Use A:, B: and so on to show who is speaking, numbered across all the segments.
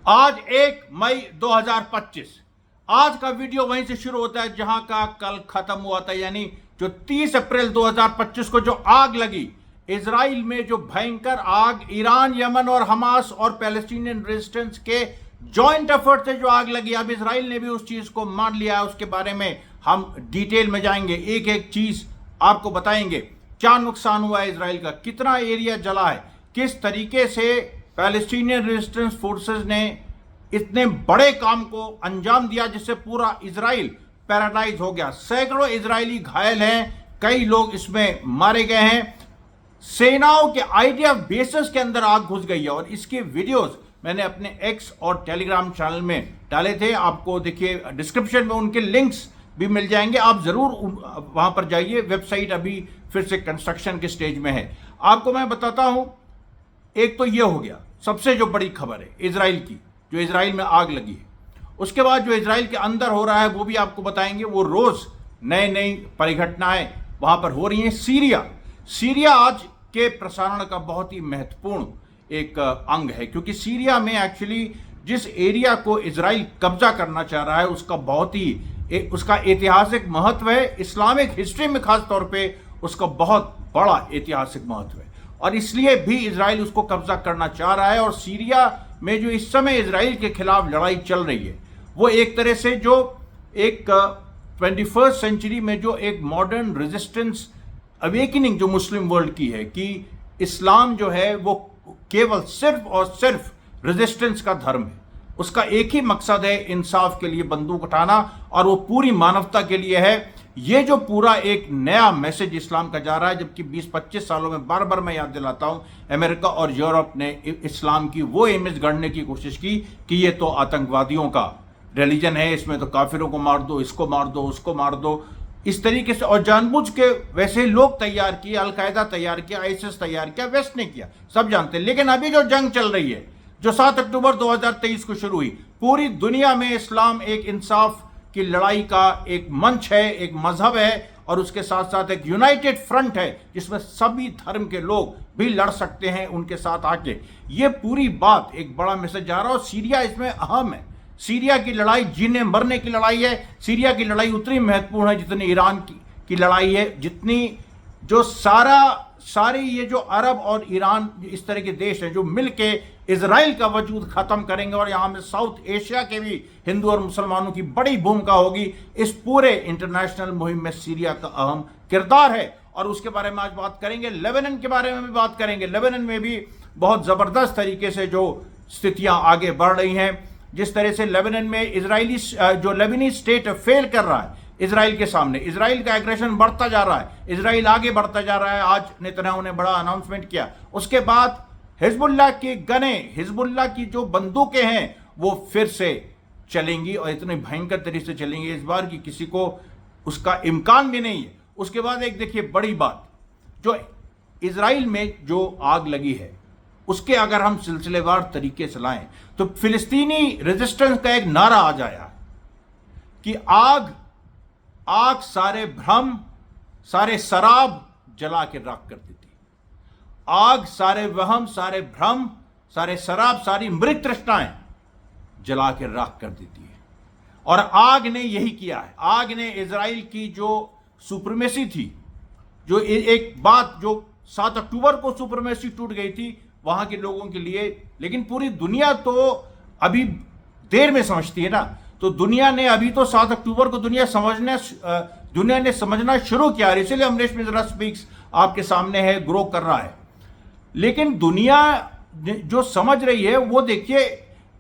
A: आज 1 मई 2025। आज का वीडियो वहीं से शुरू होता है जहां का कल खत्म हुआ था, यानी जो 30 अप्रैल 2025 को जो आग लगी इजराइल में, जो भयंकर आग ईरान, यमन और हमास और पैलेस्टीनियन रेजिस्टेंस के जॉइंट एफर्ट से जो आग लगी। अब इजराइल ने भी उस चीज को मान लिया है। उसके बारे में हम डिटेल में जाएंगे, एक एक चीज आपको बताएंगे। क्या नुकसान हुआ है इजराइल का, कितना एरिया जला है, किस तरीके से पैलेस्टीनियन रेजिस्टेंस फोर्सेस ने इतने बड़े काम को अंजाम दिया जिससे पूरा इजराइल पैरालाइज हो गया। सैकड़ों इजरायली घायल हैं, कई लोग इसमें मारे गए हैं। सेनाओं के आइडिया बेसिस के अंदर आग घुस गई है और इसके वीडियोस मैंने अपने एक्स और टेलीग्राम चैनल में डाले थे। आपको देखिए डिस्क्रिप्शन में उनके लिंक्स भी मिल जाएंगे, आप जरूर वहां पर जाइए। वेबसाइट अभी फिर से कंस्ट्रक्शन के स्टेज में है। आपको मैं बताता हूं, एक तो यह हो गया सबसे जो बड़ी खबर है इजराइल की, जो इजराइल में आग लगी है। उसके बाद जो इजराइल के अंदर हो रहा है वो भी आपको बताएंगे। वो रोज नई नई परिघटनाएं वहां पर हो रही हैं। सीरिया आज के प्रसारण का बहुत ही महत्वपूर्ण एक अंग है, क्योंकि सीरिया में एक्चुअली जिस एरिया को इजराइल कब्जा करना चाह रहा है उसका बहुत ही उसका ऐतिहासिक महत्व है। इस्लामिक हिस्ट्री में खास तौर पे उसका बहुत बड़ा ऐतिहासिक महत्व है और इसलिए भी इजराइल उसको कब्जा करना चाह रहा है। और सीरिया में जो इस समय इजराइल के खिलाफ लड़ाई चल रही है वो एक तरह से जो एक 21st सेंचुरी में जो एक मॉडर्न रेजिस्टेंस अवेकनिंग जो मुस्लिम वर्ल्ड की है, कि इस्लाम जो है वो केवल सिर्फ और सिर्फ रेजिस्टेंस का धर्म है। उसका एक ही मकसद है इंसाफ के लिए बंदूक उठाना, और वो पूरी मानवता के लिए है। ये जो पूरा एक नया मैसेज इस्लाम का जा रहा है, जबकि 20-25 सालों में बार बार मैं याद दिलाता हूं अमेरिका और यूरोप ने इस्लाम की वो इमेज गढ़ने की कोशिश की कि ये तो आतंकवादियों का रिलीजन है, इसमें तो काफिरों को मार दो, इसको मार दो, उसको मार दो, इस तरीके से। और जानबूझ के वैसे लोग तैयार किए, अलकायदा तैयार किया, आईएसआईएस तैयार किया, वेस्ट ने किया, सब जानते हैं। लेकिन अभी जो जंग चल रही है, जो 7 अक्टूबर 2023 को शुरू हुई, पूरी दुनिया में इस्लाम एक इंसाफ की लड़ाई का एक मंच है, एक मजहब है, और उसके साथ साथ एक यूनाइटेड फ्रंट है जिसमें सभी धर्म के लोग भी लड़ सकते हैं उनके साथ आके। ये पूरी बात एक बड़ा मैसेज जा रहा है और सीरिया इसमें अहम है। सीरिया की लड़ाई जीने मरने की लड़ाई है। सीरिया की लड़ाई उतनी महत्वपूर्ण है जितनी ईरान की लड़ाई है, जितनी जो सारे ये जो अरब और ईरान इस तरह के देश हैं जो मिलके इजराइल का वजूद खत्म करेंगे। और यहां में साउथ एशिया के भी हिंदू और मुसलमानों की बड़ी भूमिका होगी इस पूरे इंटरनेशनल मुहिम में। सीरिया का अहम किरदार है और उसके बारे में आज बात करेंगे। लेबनान के बारे में भी बात करेंगे। लेबनान में भी बहुत जबरदस्त तरीके से जो स्थितियां आगे बढ़ रही हैं, जिस तरह से लेबनान में इजरायली जो लेबनी स्टेट फेल कर रहा है इजराइल के सामने, इजराइल का एग्रेशन बढ़ता जा रहा है, इजराइल आगे बढ़ता जा रहा है। आज नेतन्याहू ने बड़ा अनाउंसमेंट किया। उसके बाद हिजबुल्लाह की गने, हिजबुल्लाह की जो बंदूकें हैं वो फिर से चलेंगी और इतनी भयंकर तरीके से चलेंगी इस बार कि किसी को उसका इम्कान भी नहीं है। उसके बाद एक देखिए बड़ी बात, जो इजराइल में जो आग लगी है उसके अगर हम सिलसिलेवार तरीके से लाएं तो फिलिस्तीनी रेजिस्टेंस का एक नारा आ जाया कि आग सारे भ्रम, सारे शराब जला के राख कर देती। आग सारे वहम, सारे भ्रम, सारे शराब, सारी मृत तृष्णाएं जला के राख कर देती है। और आग ने यही किया है। आग ने इजराइल की जो सुप्रीमेसी थी, जो एक बात जो 7 अक्टूबर को सुप्रीमेसी टूट गई थी वहां के लोगों के लिए, लेकिन पूरी दुनिया तो अभी देर में समझती है ना। तो दुनिया ने अभी तो 7 अक्टूबर को दुनिया ने समझना शुरू किया, इसीलिए अमरीश मिश्रा स्पीक्स आपके सामने है, ग्रो कर रहा है। लेकिन दुनिया जो समझ रही है वो देखिए,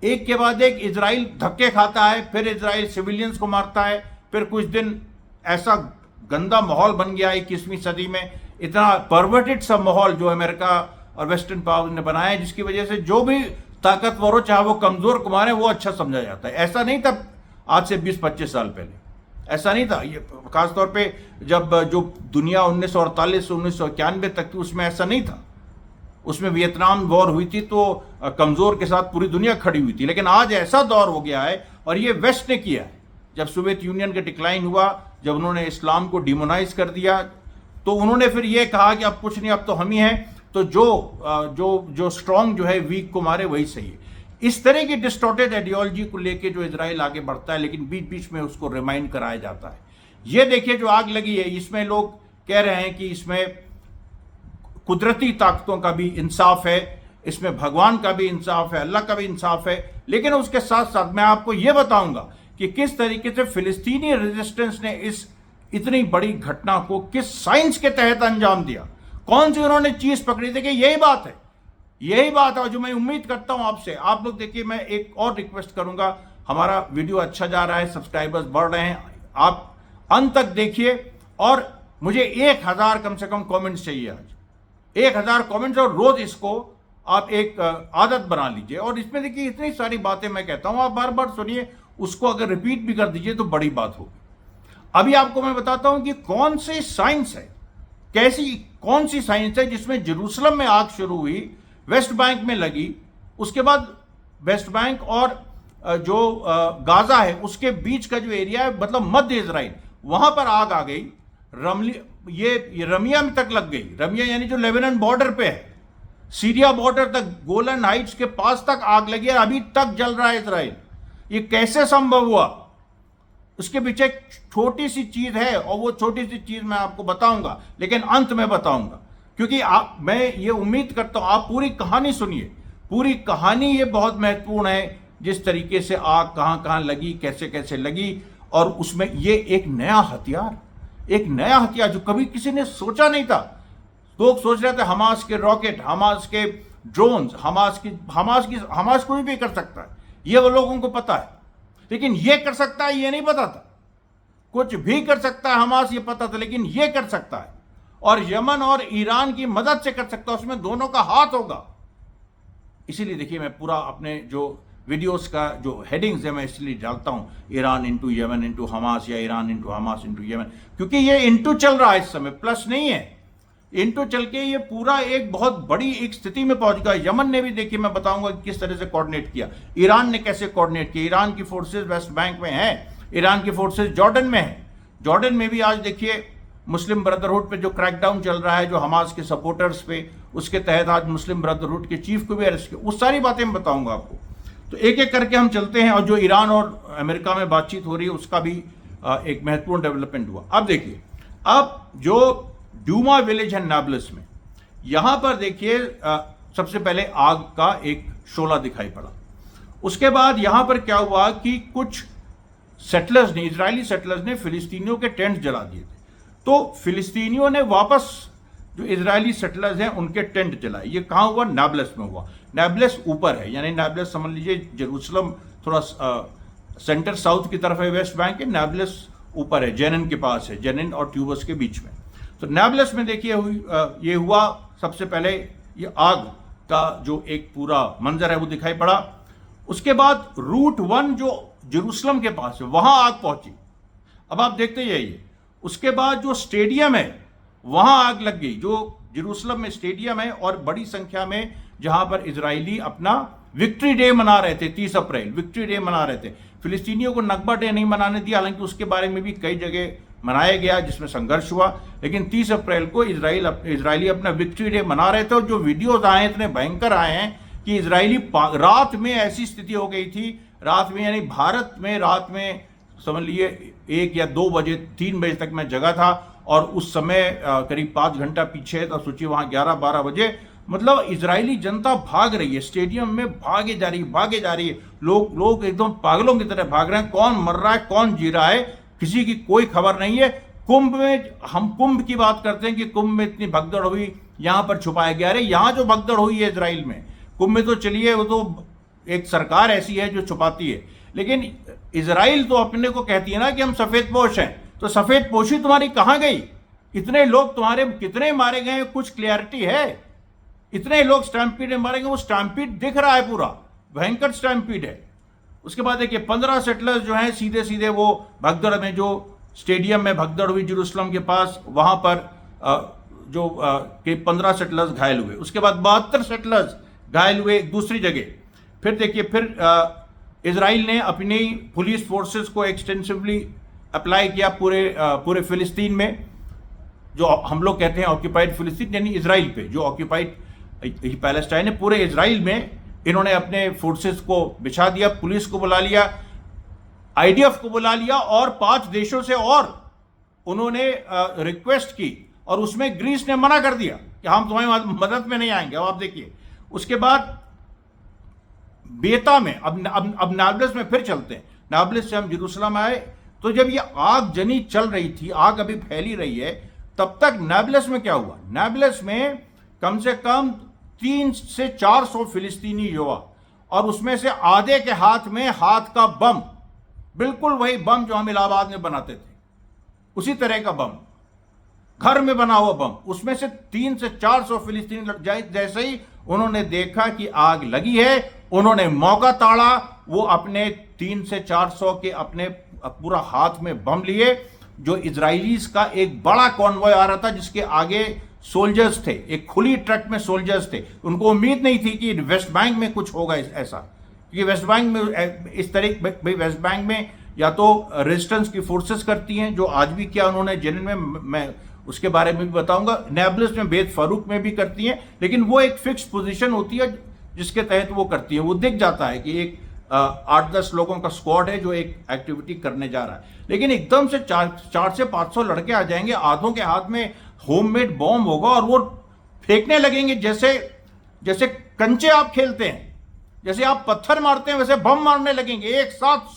A: एक के बाद एक इजराइल धक्के खाता है, फिर इजराइल सिविलियंस को मारता है, फिर कुछ दिन ऐसा गंदा माहौल बन गया 21वीं सदी में, इतना परवर्टेड सा माहौल जो अमेरिका और वेस्टर्न पावर ने बनाया है, जिसकी वजह से जो भी ताकतवर हो चाहे वो कमजोर को मारे वो अच्छा समझा जाता है। ऐसा नहीं था आज से 20-25 साल पहले, ऐसा नहीं था। ये खासतौर पे जब जो दुनिया 1948 से 1991 तक थी उसमें ऐसा नहीं था। उसमें वियतनाम वॉर हुई थी तो कमजोर के साथ पूरी दुनिया खड़ी हुई थी। लेकिन आज ऐसा दौर हो गया है और ये वेस्ट ने किया है। जब सोवियत यूनियन का डिक्लाइन हुआ, जब उन्होंने इस्लाम को डिमोनाइज कर दिया, तो उन्होंने फिर ये कहा कि अब कुछ नहीं, अब तो हम ही हैं, तो जो स्ट्रांग जो है वीक को मारे वही सही है। इस तरह की डिस्टॉर्टेड आइडियोलॉजी को लेके जो इजराइल आगे बढ़ता है, लेकिन बीच बीच में उसको रिमाइंड कराया जाता है। ये देखिए जो आग लगी है, इसमें लोग कह रहे हैं कि इसमें कुदरती ताकतों का भी इंसाफ है, इसमें भगवान का भी इंसाफ है, अल्लाह का भी इंसाफ है। लेकिन उसके साथ साथ मैं आपको यह बताऊंगा कि किस तरीके से फिलिस्तीनी रेजिस्टेंस ने इस इतनी बड़ी घटना को किस साइंस के तहत अंजाम दिया, कौन सी उन्होंने चीज पकड़ी। देखिए यही बात है जो मैं उम्मीद करता हूं आपसे। आप लोग देखिए, मैं एक और रिक्वेस्ट करूंगा, हमारा वीडियो अच्छा जा रहा है, सब्सक्राइबर्स बढ़ रहे हैं, आप अंत तक देखिए और मुझे 1000 कम से कम कमेंट्स चाहिए आज, 1000 कमेंट्स, और रोज इसको आप एक आदत बना लीजिए। और इसमें देखिए इतनी सारी बातें मैं कहता हूं, आप बार बार सुनिए, उसको अगर रिपीट भी कर दीजिए तो बड़ी बात होगी। अभी आपको मैं बताता हूं कि कौन सी साइंस है, कौन सी साइंस है जिसमें जेरूसलम में आग शुरू हुई, वेस्ट बैंक में लगी, उसके बाद वेस्ट बैंक और जो गाजा है उसके बीच का जो एरिया है, मतलब मध्य इजराइल, वहां पर आग आ गई। ये रमिया में तक लग गई। रमिया यानी जो लेबनान बॉर्डर पे है, सीरिया बॉर्डर तक, गोलन हाइट्स के पास तक आग लगी और अभी तक जल रहा है इजराइल। ये कैसे संभव हुआ? उसके पीछे एक छोटी सी चीज है, और वो छोटी सी चीज मैं आपको बताऊंगा, लेकिन अंत में बताऊंगा, क्योंकि मैं ये उम्मीद करता हूं आप पूरी कहानी सुनिए। पूरी कहानी ये बहुत महत्वपूर्ण है, जिस तरीके से आग कहां कहां लगी, कैसे कैसे लगी, और उसमें ये एक नया हथियार जो कभी किसी ने सोचा नहीं था। लोग सोच रहे थे हमास के रॉकेट, हमास के ड्रोन्स, हमास कोई भी कर सकता है, ये वो लोगों को पता है, लेकिन ये कर सकता है ये नहीं पता था। कुछ भी कर सकता है हमास, ये पता था, लेकिन ये कर सकता है, और यमन और ईरान की मदद से कर सकता है, उसमें दोनों का हाथ होगा। इसीलिए देखिए मैं पूरा अपने जो वीडियोस का जो हेडिंग्स है मैं इसलिए डालता हूं, Iran into Yemen into Hamas, या Iran into Hamas into Yemen, क्योंकि ये इंटू चल रहा है इस समय, प्लस नहीं है। इंटू चल के ये पूरा एक बहुत बड़ी एक स्थिति में पहुंच गया। यमन ने भी देखिए मैं बताऊंगा किस तरह से कोऑर्डिनेट किया, ईरान ने कैसे कोऑर्डिनेट किया। ईरान की फोर्सेज वेस्ट बैंक में है, ईरान की फोर्सेज जॉर्डन में है। जॉर्डन में भी आज देखिए मुस्लिम ब्रदरहुड पे जो क्रैकडाउन चल रहा है, जो हमास के सपोर्टर्स पे, उसके तहत आज मुस्लिम ब्रदरहुड के चीफ को भी अरेस्ट किया। वो सारी बातें मैं बताऊंगा आपको। तो एक एक करके हम चलते हैं, और जो ईरान और अमेरिका में बातचीत हो रही है उसका भी एक महत्वपूर्ण डेवलपमेंट हुआ। अब देखिए, अब जो ड्यूमा विलेज है नाब्लस में, यहां पर देखिए सबसे पहले आग का एक शोला दिखाई पड़ा। उसके बाद यहां पर क्या हुआ कि कुछ सेटलर्स ने, इजरायली सेटलर्स ने फिलिस्तीनियों के टेंट जला दिए थे। तो फिलिस्तीनियों ने वापस जो इजरायली सेटलर्स हैं उनके टेंट जलाए। ये कहां हुआ? नाब्लस में हुआ। नाब्लस ऊपर है, यानी नाब्लस समझ लीजिए जेरूसलम थोड़ा सेंटर साउथ की तरफ है, वेस्ट बैंक के। नाब्लस ऊपर है, जेनिन के पास है, जेनिन और ट्यूबस के बीच में। तो नाब्लस में देखिए ये हुआ सबसे पहले, ये आग का जो एक पूरा मंजर है वो दिखाई पड़ा। उसके बाद रूट 1 जो जेरूसलम के पास है वहां आग पहुंची। अब आप देखते जाइए। उसके बाद जो स्टेडियम है वहां आग लग गई, जो जेरूसलम में स्टेडियम है, और बड़ी संख्या में जहां पर इजरायली अपना विक्ट्री डे मना रहे थे, 30 अप्रैल विक्ट्री डे मना रहे थे। फिलिस्तीनियों को नकबा डे नहीं मनाने दिया, हालांकि उसके बारे में भी कई जगह मनाया गया जिसमें संघर्ष हुआ, लेकिन 30 अप्रैल को इजरायली अपना विक्ट्री डे मना रहे थे। और जो वीडियोज आए इतने भयंकर आए हैं कि इजरायली रात में ऐसी स्थिति हो गई थी, रात में यानी भारत में रात में समझ लिए 1 या 2 बजे, 3 बजे तक मैं जगा था, और उस समय करीब 5 घंटा पीछे था, सोचिए वहां 11-12 बजे, मतलब इजरायली जनता भाग रही है, स्टेडियम में भागे जा रही है। लोग एकदम पागलों की तरह भाग रहे हैं। कौन मर रहा है, कौन जी रहा है, किसी की कोई खबर नहीं है। कुंभ में, हम कुंभ की बात करते हैं कि कुंभ में इतनी भगदड़ हुई, यहां पर छुपाया गया। अरे यहां जो भगदड़ हुई है इजराइल में, कुंभ में तो चलिए वो तो एक सरकार ऐसी है जो छुपाती है, लेकिन इजराइल तो अपने को कहती है ना कि हम सफेदपोश हैं। तो सफेदपोशी तुम्हारी कहां गई? इतने लोग तुम्हारे कितने मारे गए, कुछ क्लियरिटी है? इतने लोग स्टैम्पीड में मारे गए, वो स्टैम्पीड दिख रहा है, पूरा भयंकर स्टैम्पीड है। उसके बाद देखिए 15 सेटलर्स जो हैं सीधे सीधे वो भगदड़ में, जो स्टेडियम में भगदड़ हुई जेरूसलम के पास, वहां पर जो के 15 सेटलर्स घायल हुए। उसके बाद 72 सेटलर्स घायल हुए एक दूसरी जगह। फिर देखिए, फिर इजराइल ने अपनी पुलिस फोर्सेस को एक्सटेंसिवली अप्लाई किया पूरे फिलिस्तीन में, जो हम लोग कहते हैं ऑक्यूपाइड फिलिस्तीन, यानी इजराइल पे, जो ऑक्यूपाइड पैलेस्टाइन है, पूरे इजराइल में इन्होंने अपने फोर्सेस को बिछा दिया, पुलिस को बुला लिया, आईडीएफ को बुला लिया और 5 देशों से और उन्होंने रिक्वेस्ट की, और उसमें ग्रीस ने मना कर दिया कि हम तुम्हारी मदद में नहीं आएंगे। अब आप देखिए, उसके बाद बेता में, अब नाब्लस में फिर चलते हैं। नाब्लस से हम यरूशलेम आए, तो जब ये आग जनी चल रही थी, आग अभी फैली रही है, तब तक नाब्लस में क्या हुआ? नाब्लस में कम से कम 300 से 400 फिलिस्तीनी युवा, और उसमें से आधे के हाथ में हाथ का बम, बिल्कुल वही बम जो हम इलाहाबाद में बनाते थे, उसी तरह का बम, घर में बना हुआ बम। उसमें से 300 से 400 फिलिस्तीनी, जैसे ही उन्होंने देखा कि आग लगी है, उन्होंने मौका ताड़ा, वो अपने 300 से 400 के अपने पूरा हाथ में बम लिए। जो इजराइलीज का एक बड़ा कॉन्वॉय आ रहा था, जिसके आगे सोल्जर्स थे, एक खुली ट्रक में सोल्जर्स थे। उनको उम्मीद नहीं थी कि वेस्ट बैंक में कुछ होगा ऐसा, क्योंकि वेस्ट बैंक में इस तरह, भाई वेस्ट बैंक में या तो रेजिस्टेंस की फोर्सेस करती हैं, जो आज भी किया उन्होंने जेनिन में, मैं उसके बारे में भी बताऊंगा। नेबल्स में, बेत फारूक में भी करती हैं, लेकिन वो एक फिक्स पोजीशन होती है जिसके तहत वो करती है। वो दिख जाता है कि एक 8-10 लोगों का स्क्वाड है जो एक एक्टिविटी करने जा रहा है, लेकिन एकदम से 4 से 500 लड़के आ जाएंगे, आधों के हाथ में होममेड बॉम्ब होगा, और वो फेंकने लगेंगे जैसे कंचे आप खेलते हैं, जैसे आप पत्थर मारते हैं, वैसे बम मारने लगेंगे, एक साथ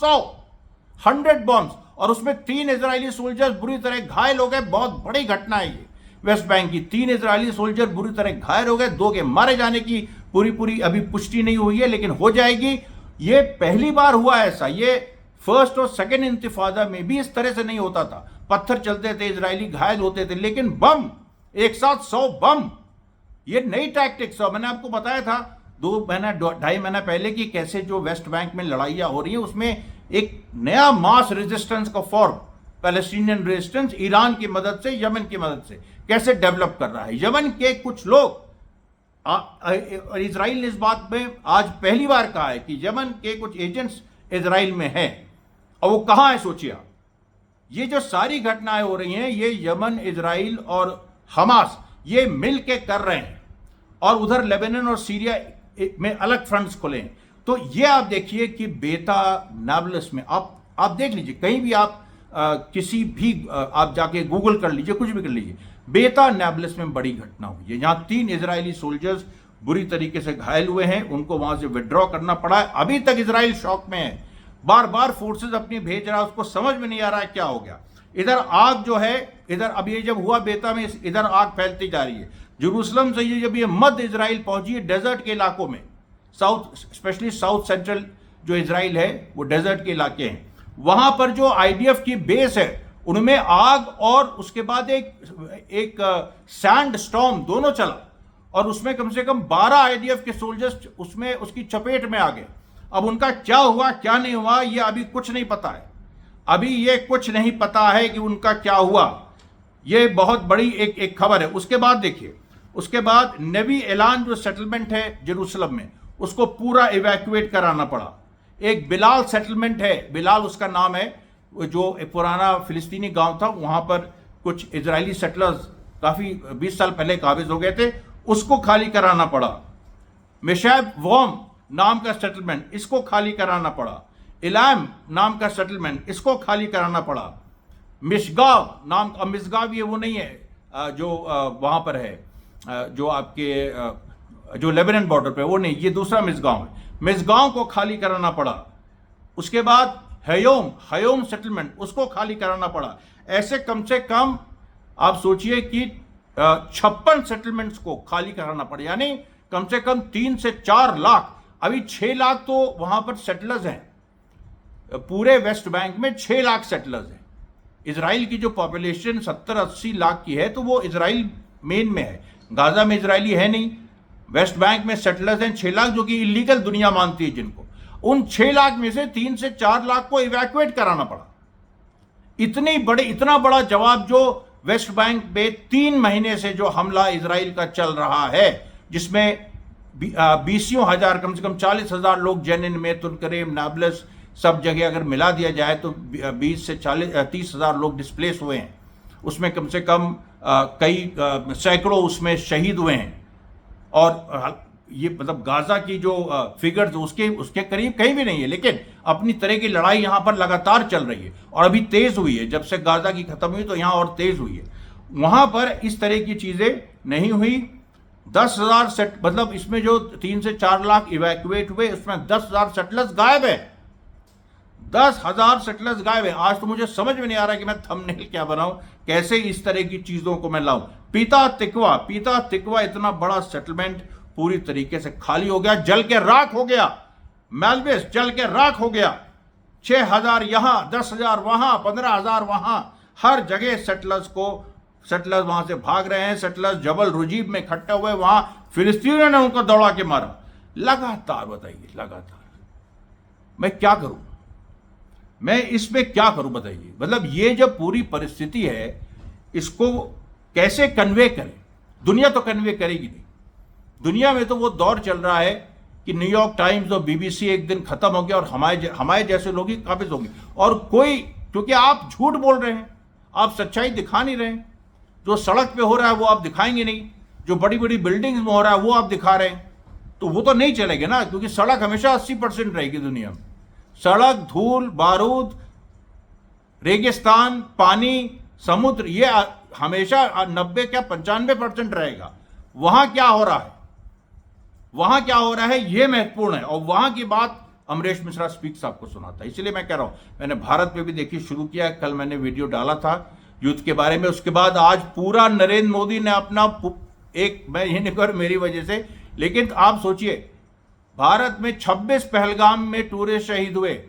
A: 100 बॉम्ब्स। और उसमें 3 इजरायली सोल्जर बुरी तरह घायल हो गए। बहुत बड़ी घटना है ये वेस्ट बैंक की। 3 इजरायली सोल्जर बुरी तरह घायल हो गए, 2 के मारे जाने की पूरी अभी पुष्टि नहीं हुई है, लेकिन हो जाएगी। ये पहली बार हुआ ऐसा, ये फर्स्ट और सेकेंड इंतिफादा में भी इस तरह से नहीं होता था। पत्थर चलते थे, इजरायली घायल होते थे, लेकिन बम, एक साथ 100 बम, ये नई टैक्टिक्स। मैंने आपको बताया था 2-2.5 महीना पहले कि कैसे जो वेस्ट बैंक में लड़ाइयाँ हो रही हैं, उसमें एक नया मास रेजिस्टेंस का फॉर्म, पैलेस्टीनियन रेजिस्टेंस, ईरान की मदद से, यमन की मदद से कैसे डेवलप कर रहा है। यमन के कुछ लोग, और इजराइल ने इस बात में आज पहली बार कहा है कि यमन के कुछ एजेंट्स इजराइल में हैं, और वो कहाँ है सोचिए आप। ये जो सारी घटनाएं हो रही हैं, ये यमन, इजराइल और हमास ये मिल के कर रहे हैं, और उधर लेबनान और सीरिया में अलग फ्रंट्स खुले हैं। तो ये आप देखिए कि बेता नाब्लस में, आप देख लीजिए, कहीं भी आप किसी भी आप जाके गूगल कर लीजिए, कुछ भी कर लीजिए, बेता नाब्लस में बड़ी घटना हुई है। यहाँ 3 इजरायली सोल्जर्स बुरी तरीके से घायल हुए हैं, उनको वहां से विड्रॉ करना पड़ा है। अभी तक इजराइल शॉक में है, बार बार फोर्सेज अपनी भेज रहा है, उसको समझ में नहीं आ रहा है क्या हो गया। इधर आग जो है, इधर अब ये जब हुआ बेता में, इधर आग फैलती जा रही है। जेरूसलम से ये जब ये मध्य इजराइल पहुंची है, डेजर्ट के इलाकों में, साउथ, स्पेशली साउथ सेंट्रल जो इजराइल है, वो डेजर्ट के इलाके हैं, वहां पर जो आईडीएफ की बेस है, उनमें आग और उसके बाद एक सैंड स्टॉर्म दोनों चला, और उसमें कम से कम 12 आईडीएफ के सोल्जर्स उसमें उसकी चपेट में आ गए। अब उनका क्या हुआ क्या नहीं हुआ, ये अभी कुछ नहीं पता है। अभी ये कुछ नहीं पता है कि उनका क्या हुआ। ये बहुत बड़ी एक खबर है। उसके बाद देखिए, उसके बाद नबी ऐलान जो सेटलमेंट है जेरूसलम में, उसको पूरा इवैक्यूएट कराना पड़ा। एक बिलाल सेटलमेंट है, बिलाल उसका नाम है, जो एक पुराना फिलिस्तीनी गांव था, वहां पर कुछ इजरायली सेटलर्स काफी 20 साल पहले काबिज हो गए थे, उसको खाली कराना पड़ा। मेशैब वॉम नाम का सेटलमेंट, इसको खाली कराना पड़ा। इलाम नाम का सेटलमेंट, इसको खाली कराना पड़ा। मिशगाव नाम, अब मिशगाव ये वो नहीं है जो वहां पर है, जो आपके जो लेबनान बॉर्डर पे, वो नहीं, ये दूसरा मिसगांव है। मिसगांव को खाली कराना पड़ा। उसके बाद हयोम सेटलमेंट, उसको खाली कराना पड़ा। ऐसे कम से कम आप सोचिए कि 56 सेटलमेंट्स को खाली कराना पड़ा, यानी कम से कम 3 से 4 लाख, अभी 6 लाख तो वहां पर सेटलर्स हैं। पूरे वेस्ट बैंक में 6 लाख सेटलर्स हैं। इजराइल की जो पॉपुलेशन 70-80 लाख की है, तो वो इजराइल मेन में है, गाजा में इजरायली है नहीं। वेस्ट बैंक में सेटलर्स हैं 6 लाख, जो कि इलीगल दुनिया मानती है जिनको। उन 6 लाख में से 3 से 4 लाख को इवैक्यूएट कराना पड़ा। इतना बड़ा जवाब जो वेस्ट बैंक पे 3 महीने से जो हमला इजराइल का चल रहा है, जिसमें 20 हजार, कम से कम 40,000 लोग जेनिन में, तुलकरेम, नाब्लस, सब जगह अगर मिला दिया जाए तो 20 से 30,000 लोग डिस्प्लेस हुए हैं। उसमें कम से कम कई सैकड़ों उसमें शहीद हुए हैं, और ये मतलब गाजा की जो फिगर्स उसके उसके करीब कहीं भी नहीं है, लेकिन अपनी तरह की लड़ाई यहां पर लगातार चल रही है और अभी तेज हुई है। जब से गाजा की खत्म हुई तो यहां और तेज हुई है। वहां पर इस तरह की चीजें नहीं हुई। 10,000 सेट मतलब इसमें जो 3 से 4 लाख इवैक्यूएट हुए, उसमें 10,000 सेटलर्स गायब है। 10,000 सेटलर्स गायब है। आज तो मुझे समझ में नहीं आ रहा कि मैं थंबनेल क्या बनाऊं, कैसे इस तरह की चीजों को मैं लाऊं। पीता तिकवा इतना बड़ा सेटलमेंट पूरी तरीके से खाली हो गया, जल के राख हो गया। मेल्विस जल के राख हो गया। 6,000 यहां, 10,000 वहां, 15,000 वहां, हर जगह सेटलर्स वहां से भाग रहे हैं। सेटलर्स जबल रुजीब में इकट्ठे हुए, वहां फिलिस्तीनियों ने उनको दौड़ा के मारा। लगातार बताइए, लगातार मैं क्या करूं, मैं इसमें क्या करूं बताइए। मतलब ये जब पूरी परिस्थिति है, इसको कैसे कन्वे करें। दुनिया तो कन्वे करेगी नहीं। दुनिया में तो वो दौर चल रहा है कि न्यूयॉर्क टाइम्स और बीबीसी एक दिन खत्म हो गया और हमारे जैसे लोग ही काबिज होंगे। और कोई, क्योंकि आप झूठ बोल रहे हैं, आप सच्चाई दिखा नहीं रहे हैं। जो सड़क पे हो रहा है वो आप दिखाएंगे नहीं, जो बड़ी बड़ी बिल्डिंग्स में हो रहा है वो आप दिखा रहे हैं, तो वो तो नहीं चलेगा ना। क्योंकि सड़क हमेशा 80% रहेगी दुनिया में। सड़क, धूल, बारूद, रेगिस्तान, पानी, समुद्र, ये हमेशा 90 क्या 95% रहेगा। वहां क्या हो रहा है, वहां क्या हो रहा है, यह महत्वपूर्ण है। और वहां की बात अमरीश मिश्रा स्पीक साहब को सुनाता है। इसलिए मैं कह रहा हूं, मैंने भारत में भी देखी शुरू किया। कल मैंने वीडियो डाला था युद्ध के बारे में। उसके बाद आज पूरा नरेंद्र मोदी ने अपना एक, मैं ये नहीं कर मेरी वजह से, लेकिन आप सोचिए, भारत में 26 पहलगाम में टूरिस्ट शहीद हुए।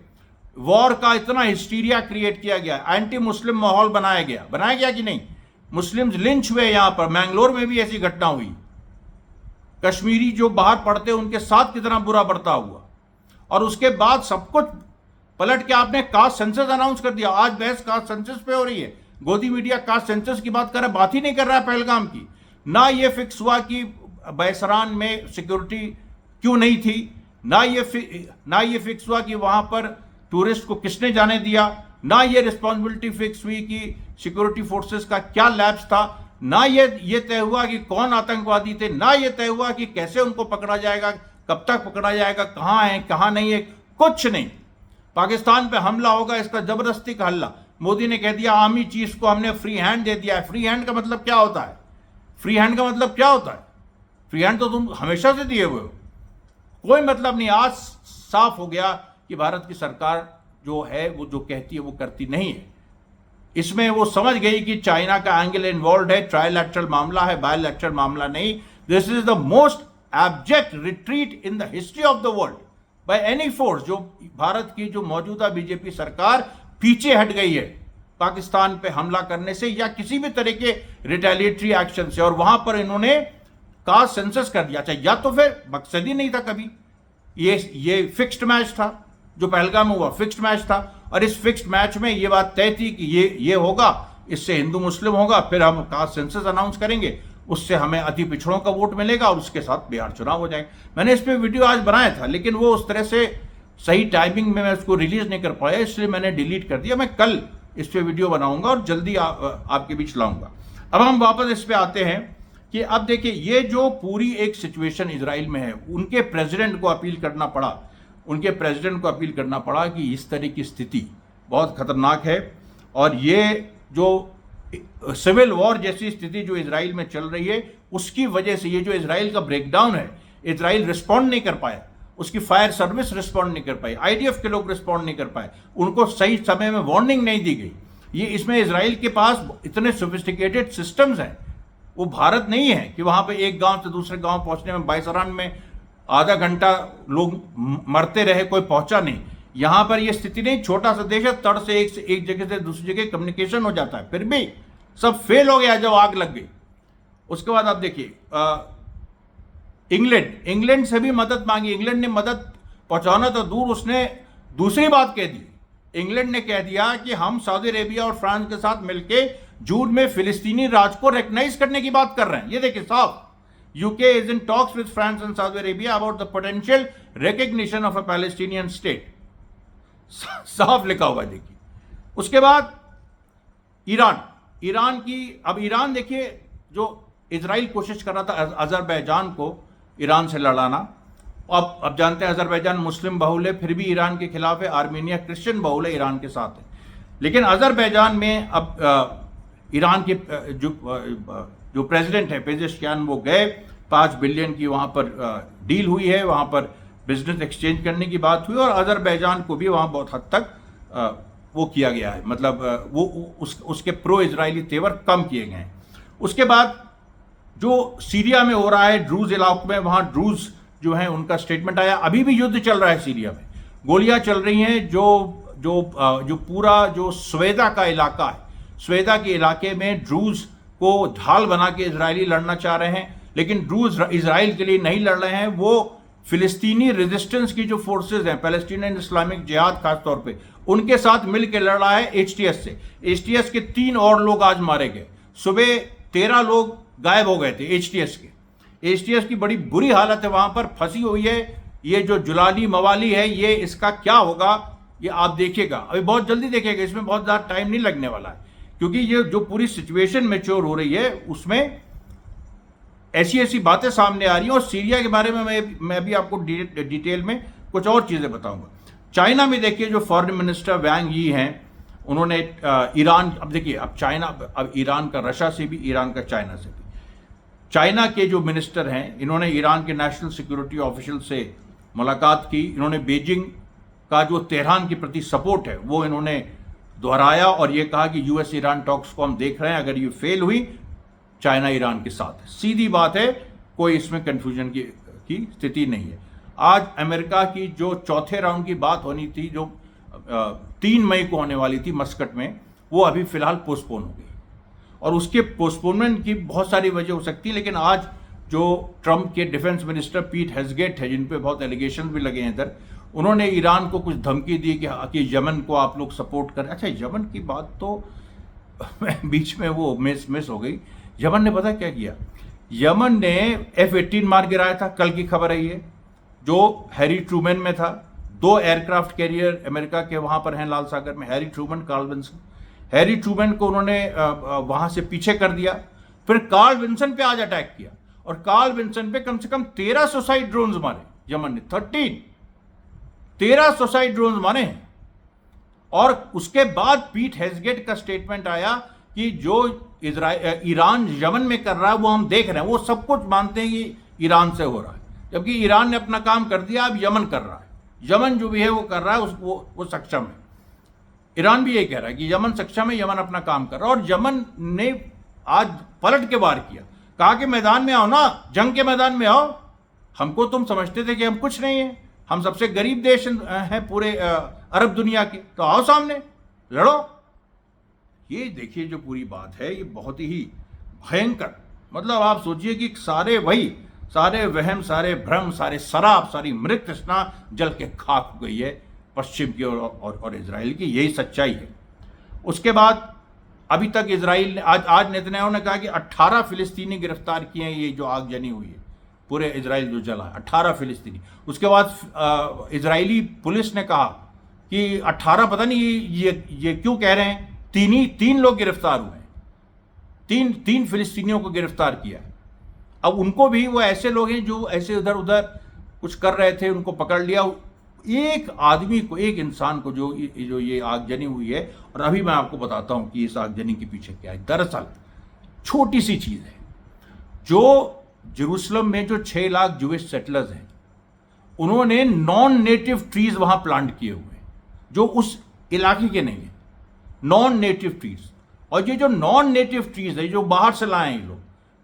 A: वॉर का इतना हिस्टीरिया क्रिएट किया गया, एंटी मुस्लिम माहौल बनाया गया कि नहीं। मुस्लिम्स लिंच हुए। यहां पर मैंगलोर में भी ऐसी घटना हुई। कश्मीरी जो बाहर पढ़ते उनके साथ कितना बुरा बर्ताव हुआ। और उसके बाद सब कुछ पलट के आपने कास्ट सेंसस अनाउंस कर दिया। आज बहस कास्ट सेंसस पे हो रही है। गोदी मीडिया कास्ट सेंसस की बात कर रहा है, बात ही नहीं कर रहा है पहलगाम की। ना ये फिक्स हुआ कि बैसरान में सिक्योरिटी क्यों नहीं थी, ना ये फिक्स हुआ कि वहां पर टूरिस्ट को किसने जाने दिया, ना ये रिस्पॉन्सिबिलिटी फिक्स हुई कि सिक्योरिटी फोर्सेस का क्या लैप्स था, ना ये तय हुआ कि कौन आतंकवादी थे, ना ये तय हुआ कि कैसे उनको पकड़ा जाएगा, कब तक पकड़ा जाएगा, कहां है कहां नहीं है, कुछ नहीं। पाकिस्तान पे हमला होगा, इसका जबरदस्ती का हल्ला। मोदी ने कह दिया आर्मी चीफ को हमने फ्री हैंड दे दिया है। फ्री हैंड का मतलब क्या होता है? फ्री हैंड का मतलब क्या होता है? फ्री हैंड तो तुम हमेशा से दिए हुए हो, कोई मतलब नहीं। आज साफ हो गया कि भारत की सरकार जो है वो जो कहती है वो करती नहीं है। इसमें वो समझ गई कि चाइना का एंगल इन्वॉल्व है, ट्राइलैटरल मामला है, बायलैटरल मामला नहीं। This is the most abject retreat in the history of the world by any force. जो भारत की जो मौजूदा बीजेपी सरकार पीछे हट गई है पाकिस्तान पे हमला करने से या किसी भी तरह के रिटेलिएटरी एक्शन से, और वहां पर इन्होंने कास्ट सेंसस कर दिया। या तो फिर मकसद ही नहीं था कभी, ये फिक्स्ड मैच था। जो पहलगाम हुआ फिक्स्ड मैच था, और इस फिक्स्ड मैच में ये बात तय थी कि ये होगा, इससे हिंदू मुस्लिम होगा, फिर हम कास्ट सेंसस अनाउंस करेंगे, उससे हमें अति पिछड़ों का वोट मिलेगा और उसके साथ बिहार चुनाव हो जाएगा। मैंने इस पर वीडियो आज बनाया था, लेकिन वो उस तरह से सही टाइमिंग में मैं उसको रिलीज नहीं कर पाया, इसलिए मैंने डिलीट कर दिया। मैं कल इस पर वीडियो बनाऊंगा और जल्दी आपके बीच लाऊंगा। अब हम वापस इस पर आते हैं कि अब देखिए, ये जो पूरी एक सिचुएशन इजराइल में है, उनके प्रेसिडेंट को अपील करना पड़ा कि इस तरह की स्थिति बहुत खतरनाक है। और ये जो सिविल वॉर जैसी स्थिति जो इजराइल में चल रही है, उसकी वजह से ये जो इजराइल का ब्रेकडाउन है, इजराइल रिस्पॉन्ड नहीं कर पाया, उसकी फायर सर्विस रिस्पॉन्ड नहीं कर पाई, आईडीएफ के लोग रिस्पॉन्ड नहीं कर पाए, उनको सही समय में वार्निंग नहीं दी गई। ये इसमें इजराइल के पास इतने सोफिस्टिकेटेड सिस्टम्स हैं, वो भारत नहीं है कि वहां पे एक गांव से दूसरे गांव पहुंचने में बाइसरान में आधा घंटा लोग मरते रहे, कोई पहुंचा नहीं। यहां पर यह स्थिति नहीं, छोटा सा देश है, तड़ से एक जगह से दूसरी जगह कम्युनिकेशन हो जाता है, फिर भी सब फेल हो गया जब आग लग गई। उसके बाद आप देखिए, इंग्लैंड से भी मदद मांगी। इंग्लैंड ने मदद पहुंचाना तो दूर, उसने दूसरी बात कह दी। इंग्लैंड ने कह दिया कि हम सऊदी अरेबिया और फ्रांस के साथ मिलकर जून में फिलिस्तीनी राज को रिकॉग्नाइज करने की बात कर रहे हैं। ये देखिए साफ, UK is in talks with France and Saudi Arabia about the potential recognition of a Palestinian state. साफ लिखा हुआ है, देखिए। उसके बाद ईरान की, अब ईरान देखिए, जो इजराइल कोशिश कर रहा था अजरबैजान को ईरान से लड़ाना। अब जानते हैं अजरबैजान मुस्लिम बहुल है, फिर भी ईरान के खिलाफ है। आर्मीनिया क्रिश्चियन बहुल है, ईरान के साथ है। लेकिन अजरबैजान में अब ईरान के जो प्रेसिडेंट है पेजेश्कियान, वो गए, 5 बिलियन की वहाँ पर डील हुई है, वहाँ पर बिजनेस एक्सचेंज करने की बात हुई, और अजरबैजान को भी वहाँ बहुत हद तक वो किया गया है, मतलब वो उसके प्रो इजरायली तेवर कम किए गए हैं। उसके बाद जो सीरिया में हो रहा है, ड्रूज इलाकों में, वहाँ ड्रूज जो है उनका स्टेटमेंट आया। अभी भी युद्ध चल रहा है सीरिया में, गोलियां चल रही हैं। जो पूरा जो स्वेदा का इलाका है, स्वेदा के इलाके में ड्रूज को ढाल बना के इजरायली लड़ना चाह रहे हैं, लेकिन ड्रूज इजराइल के लिए नहीं लड़ रहे हैं। वो फिलिस्तीनी रेजिस्टेंस की जो फोर्सेज हैं, पैलेस्टीनियन इस्लामिक जिहाद खासतौर पे, उनके साथ मिलकर लड़ रहा है एचटीएस से। एचटीएस के 3 और लोग आज मारे गए। सुबह 13 लोग गायब हो गए थे एचटीएस के। एचटीएस की बड़ी बुरी हालत है, वहां पर फंसी हुई है। ये जो जुलानी मवाली है, ये इसका क्या होगा ये आप देखिएगा, अभी बहुत जल्दी देखिएगा, इसमें बहुत ज़्यादा टाइम नहीं लगने वाला है, क्योंकि ये जो पूरी सिचुएशन मैच्योर हो रही है उसमें ऐसी ऐसी बातें सामने आ रही हैं। और सीरिया के बारे में मैं भी आपको डिटेल में कुछ और चीज़ें बताऊंगा। चाइना में देखिए, जो फॉरेन मिनिस्टर वांग यी हैं, उन्होंने ईरान, अब देखिए, अब चाइना, अब ईरान का रशिया से भी, ईरान का चाइना से भी, चाइना के जो मिनिस्टर हैं, इन्होंने ईरान के नेशनल सिक्योरिटी ऑफिशियल से मुलाकात की। इन्होंने बीजिंग का जो तेहरान के प्रति सपोर्ट है वो इन्होंने दोहराया, और ये कहा कि यूएस ईरान टॉक्स को हम देख रहे हैं, अगर ये फेल हुई चाइना ईरान के साथ है। सीधी बात है, कोई इसमें कंफ्यूजन की स्थिति नहीं है। आज अमेरिका की जो चौथे राउंड की बात होनी थी, जो 3 मई को होने वाली थी मस्कट में, वो अभी फिलहाल पोस्टपोन हो गई, और उसके पोस्टपोनमेंट की बहुत सारी वजह हो सकती है। लेकिन आज जो ट्रंप के डिफेंस मिनिस्टर पीट हेग्सेट है, जिन पे बहुत एलिगेशन भी लगे हैं इधर, उन्होंने ईरान को कुछ धमकी दी कि यमन को आप लोग सपोर्ट करें। अच्छा, यमन की बात तो बीच में वो मिस हो गई। यमन ने पता क्या किया? यमन ने F-18 मार गिराया था, कल की खबर है ये, जो हैरी ट्रूमैन में था। 2 एयरक्राफ्ट कैरियर अमेरिका के वहां पर हैं लाल सागर में, Harry Truman, Carl Wilson. Harry Truman को उन्होंने वहां से पीछे कर दिया, फिर कार्ल विल्सन पे आज अटैक किया, और कार्ल विल्सन पे कम से कम 13 सुसाइड ड्रोन्स मारे यमन ने। 13 सुसाइड ड्रोन्स मारे हैं। और उसके बाद पीट हेग्सेट का स्टेटमेंट आया कि जो ईरान यमन में कर रहा है वो हम देख रहे हैं। वो सब कुछ मानते हैं कि ईरान से हो रहा है, जबकि ईरान ने अपना काम कर दिया, अब यमन कर रहा है। यमन जो भी है वो कर रहा है, वो सक्षम है। ईरान भी यही कह रहा है कि यमन सक्षम है, यमन अपना काम कर रहा है। और यमन ने आज पलट के वार किया, कहा कि मैदान में आओ ना, जंग के मैदान में आओ। हमको तुम समझते थे कि हम कुछ नहीं है, हम सबसे गरीब देश हैं पूरे अरब दुनिया के, तो आओ सामने लड़ो। ये देखिए जो पूरी बात है, ये बहुत ही भयंकर, मतलब आप सोचिए कि सारे वहम, सारे भ्रम, सारे शराब, सारी मृत तृष्णा जल के खाक हो गई है पश्चिम की और इजराइल की। यही सच्चाई है। उसके बाद अभी तक इजराइल ने आज नेतन्याहू ने कहा कि 18 फिलिस्तीनी गिरफ्तार किए हैं, ये जो आगजनी हुई है, पूरे इजराइल जो जला, 18 फिलिस्तीनी। उसके बाद इजरायली पुलिस ने कहा कि 18 पता नहीं ये क्यों कह रहे हैं, 3 लोग गिरफ्तार हुए हैं, 3 फिलिस्तीनियों को गिरफ्तार किया है। अब उनको भी, वो ऐसे लोग हैं जो ऐसे उधर उधर कुछ कर रहे थे, उनको पकड़ लिया। एक आदमी को, एक इंसान को जो ये आगजनी हुई है, और अभी मैं आपको बताता हूं कि इस आगजनी के पीछे क्या है। दरअसल छोटी सी चीज है, जो जेरूसलम में जो 6 लाख जूइश सेटलर्स हैं, उन्होंने नॉन नेटिव ट्रीज वहां प्लांट किए हुए हैं, जो उस इलाके के नहीं है, नॉन नेटिव ट्रीज। और ये जो नॉन नेटिव ट्रीज है, जो बाहर से लाए हैं ये लोग,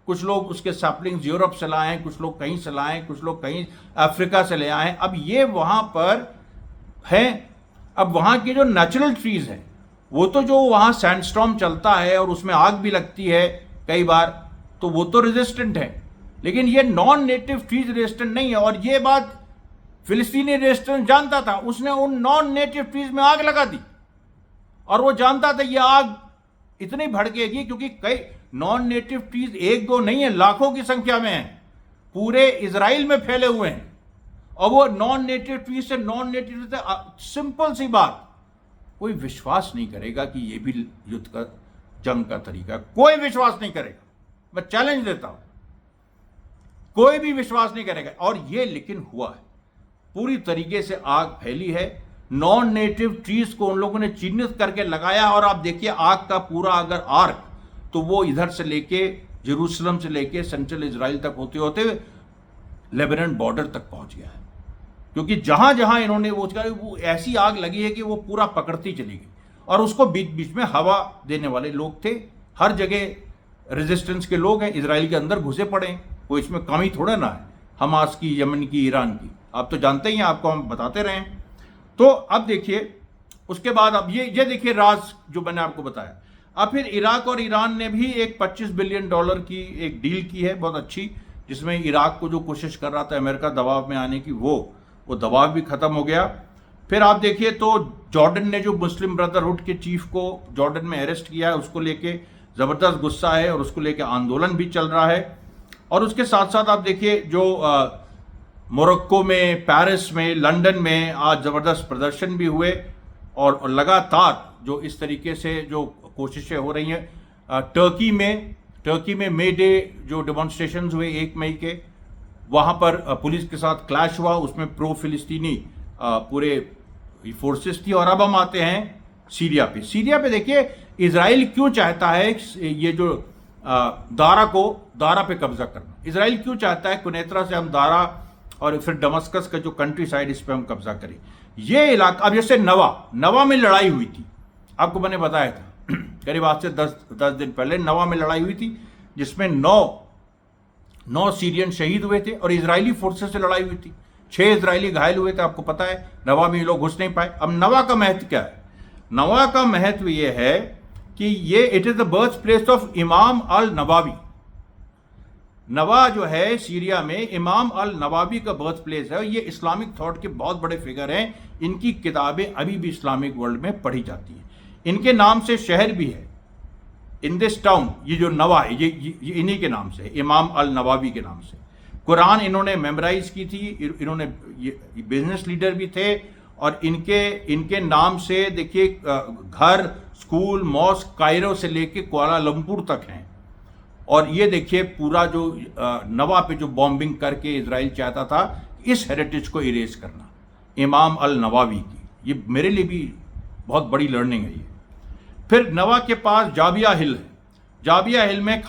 A: कुछ लोग उसके सैपलिंग्स यूरोप से लाए हैं, कुछ लोग कहीं से लाए हैं, कुछ लोग कहीं अफ्रीका से ले आए हैं। अब ये वहां पर हैं। अब वहां के जो नेचुरल ट्रीज हैं, वो तो जो वहां सैंडस्टॉर्म चलता है और उसमें आग भी लगती है कई बार, तो वो तो रेजिस्टेंट है, लेकिन ये नॉन नेटिव ट्रीज रेजिस्टेंट नहीं है। और ये बात फिलिस्तीनी रेजिस्टेंट जानता था, उसने उन नॉन नेटिव ट्रीज में आग लगा दी, और वो जानता था ये आग इतनी भड़केगी, क्योंकि कई नॉन नेटिव ट्रीज 1-2 नहीं है, लाखों की संख्या में है, पूरे इजराइल में फैले हुए हैं। और वो नॉन नेटिव ट्रीज से, नॉन नेटिव से, सिंपल सी बात, कोई विश्वास नहीं करेगा कि ये भी युद्ध का, जंग का तरीका, कोई विश्वास नहीं करेगा। मैं चैलेंज देता हूं। कोई भी विश्वास नहीं करेगा। और ये लेकिन हुआ है, पूरी तरीके से आग फैली है। नॉन नेटिव ट्रीज को उन लोगों ने चिन्हित करके लगाया, और आप देखिए आग का पूरा अगर आर्क, तो वो इधर से लेके जेरूसलम से लेके सेंट्रल इजराइल तक होते होते लेबनान बॉर्डर तक पहुंच गया है। क्योंकि जहां जहां इन्होंने वो ऐसी आग लगी है कि वो पूरा पकड़ती चली गई, और उसको बीच बीच में हवा देने वाले लोग थे। हर जगह रेजिस्टेंस के लोग हैं, इजराइल के अंदर घुसे पड़े हैं, कोई इसमें कमी थोड़ा ना है, हमास की, यमन की, ईरान की, आप तो जानते ही हैं, आपको हम बताते रहे हैं। तो अब देखिए उसके बाद अब ये देखिए राज जो मैंने आपको बताया। अब फिर इराक और ईरान ने भी एक $25 बिलियन की एक डील की है, बहुत अच्छी, जिसमें इराक को जो कोशिश कर रहा था अमेरिका दबाव में आने की, वो दबाव भी खत्म हो गया। फिर आप देखिए तो जॉर्डन ने जो मुस्लिम ब्रदरहुड के चीफ को जॉर्डन में अरेस्ट किया है, उसको लेके जबरदस्त गुस्सा है, और उसको लेके आंदोलन भी चल रहा है। और उसके साथ साथ आप देखिए जो मोरक्को में, पेरिस में, लंदन में आज जबरदस्त प्रदर्शन भी हुए, और लगातार जो इस तरीके से जो कोशिशें हो रही हैं। टर्की में मे डे जो डेमोन्स्ट्रेशन हुए 1 मई के, वहाँ पर पुलिस के साथ क्लैश हुआ, उसमें प्रो फिलिस्तीनी पूरे फोर्सेस थी। और अब हम आते हैं सीरिया पे देखिए इजराइल क्यों चाहता है ये जो दारा पे कब्जा करना। इजराइल क्यों चाहता है कुनैत्रा से हम दारा और फिर दमस्कस का जो कंट्री साइड, इस पे हम कब्जा करें। ये इलाका, अब जैसे नवा में लड़ाई हुई थी, आपको मैंने बताया था करीब आज से 10 दिन पहले नवा में लड़ाई हुई थी, जिसमें 9 सीरियन शहीद हुए थे, और इजरायली फोर्सेस से लड़ाई हुई थी, 6 इजरायली घायल हुए थे, आपको पता है। नवा में ये लोग घुस नहीं पाए। अब नवा का महत्व क्या है? नवा का महत्व ये है कि ये it is the birth place of इमाम अल नवावी। नवा जो है सीरिया में इमाम अल नवावी का बर्थ प्लेस है। ये इस्लामिक थॉट के बहुत बड़े फिगर हैं, इनकी किताबें अभी भी इस्लामिक वर्ल्ड में पढ़ी जाती हैं। इनके नाम से शहर भी है, इन दिस टाउन, ये जो नवा है ये इन्हीं के नाम से, इमाम अल नवावी के नाम से। कुरान इन्होंने मेमोराइज की थी, इन्होंने ये बिजनेस लीडर भी थे, और इनके नाम से देखिए घर, स्कूल, मॉस्क कायरो से लेके कुआलालंपुर तक हैं। और ये देखिए पूरा जो नवा पे जो बॉम्बिंग करके इजराइल चाहता था इस हेरिटेज को इरेज करना, इमाम अल नवावी की, ये मेरे लिए भी बहुत बड़ी लर्निंग है ये। फिर नवा के पास जाबिया हिल है। जाबिया हिल में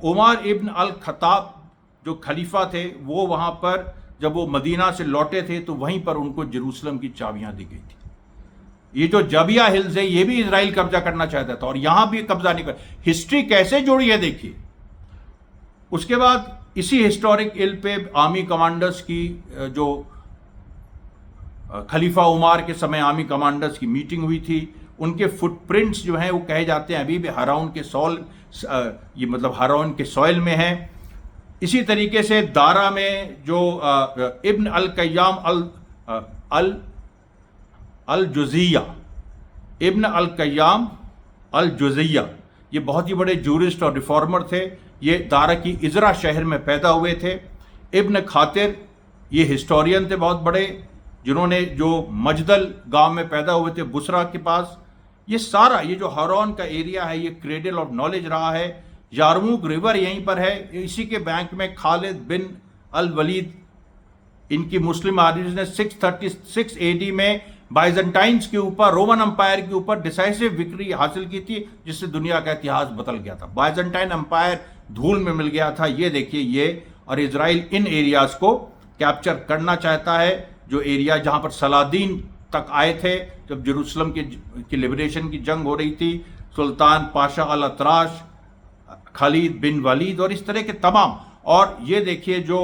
A: उमर इब्न अल खत्ताब जो खलीफा थे, वो वहाँ पर जब वो मदीना से लौटे थे तो वहीं पर उनको जेरूसलम की चाबियां दी गई थी। ये जो जाबिया हिल्स है ये भी इजराइल कब्जा करना चाहता था, और यहां भी कब्जा नहीं कर। हिस्ट्री कैसे जोड़ी है देखिए। उसके बाद इसी हिस्टोरिक हिल पे आर्मी कमांडर्स की जो खलीफा उमर के समय आर्मी कमांडर्स की मीटिंग हुई थी, उनके फुटप्रिंट्स जो हैं वो कहे जाते हैं अभी भी हराउन के ये मतलब हराउन के सॉइल में है। इसी तरीके से दारा में जो इब्न अल कय्याम अल जुज़िया, इब्न अल कय्याम अल जुज़िया, ये बहुत ही बड़े जूरिस्ट और रिफॉर्मर थे। ये दारा की इजरा शहर में पैदा हुए थे। इब्न खातिर ये हिस्टोरियन थे बहुत बड़े, जिन्होंने जो मजदल गांव में पैदा हुए थे बुसरा के पास। ये सारा ये जो हरौन का एरिया है ये क्रेडल ऑफ नॉलेज रहा है। यारमूक रिवर यहीं पर है, इसी के बैंक में खालिद बिन अल वलीद, इनकी मुस्लिम आर्मीज ने 636 AD में बाइजेंटाइंस के ऊपर, रोमन अंपायर के ऊपर डिसाइसिव विक्ट्री हासिल की थी, जिससे दुनिया का इतिहास बदल गया था। बाइजेंटाइन अंपायर धूल में मिल गया था। ये देखिए ये, और इजराइल इन एरियाज को कैप्चर करना चाहता है, जो एरिया जहां पर सलादीन तक आए थे जब जेरूसलम की लिबरेशन की जंग हो रही थी। सुल्तान पाशा अल अतराश, खालिद बिन वलीद और इस तरह के तमाम। और ये देखिए जो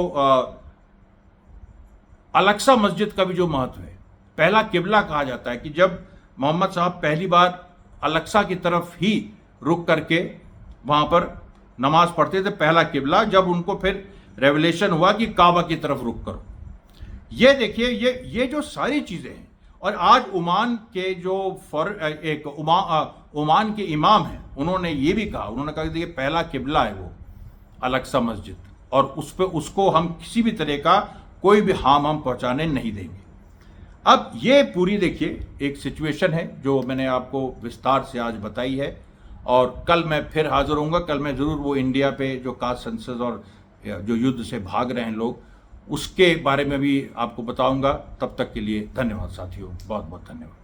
A: अलक्सा मस्जिद का भी जो महत्व है, पहला किबला कहा जाता है कि जब मोहम्मद साहब पहली बार अलक्सा की तरफ ही रुक करके वहां पर नमाज पढ़ते थे, पहला किबला, जब उनको फिर रेवलेशन हुआ कि काबा की तरफ रुक करो। ये देखिए ये जो सारी चीजें हैं। और आज ओमान के जो ओमान के इमाम हैं, उन्होंने ये भी कहा, उन्होंने कहा कि ये पहला किबला है वो अलक्सा मस्जिद, और उस पर उसको हम किसी भी तरह का कोई भी हार्म हम पहुंचाने नहीं देंगे। अब ये पूरी देखिए एक सिचुएशन है जो मैंने आपको विस्तार से आज बताई है, और कल मैं फिर हाजिर होऊंगा। कल मैं ज़रूर वो इंडिया पे जो कास्ट सेंसस और जो युद्ध से भाग रहे हैं लोग, उसके बारे में भी आपको बताऊंगा। तब तक के लिए धन्यवाद साथियों, बहुत बहुत धन्यवाद।